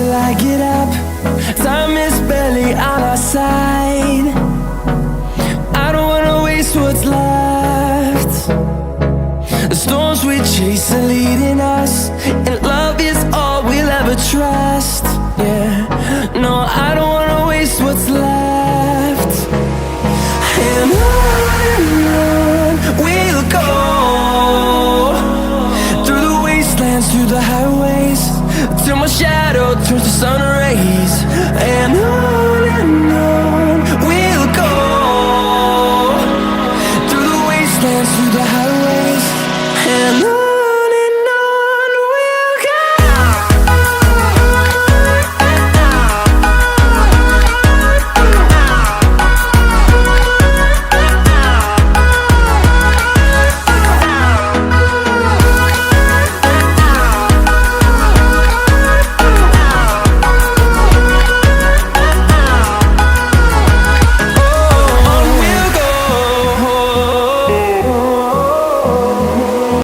till I get up. Time is barely on our side. I don't wanna waste what's left. The storms we chase are leading us, and love is all we'll ever trust. Yeah, no, I don't wanna waste what's left. And on we'll go, through the wastelands, through the highways, till my shadow turns to sun rays.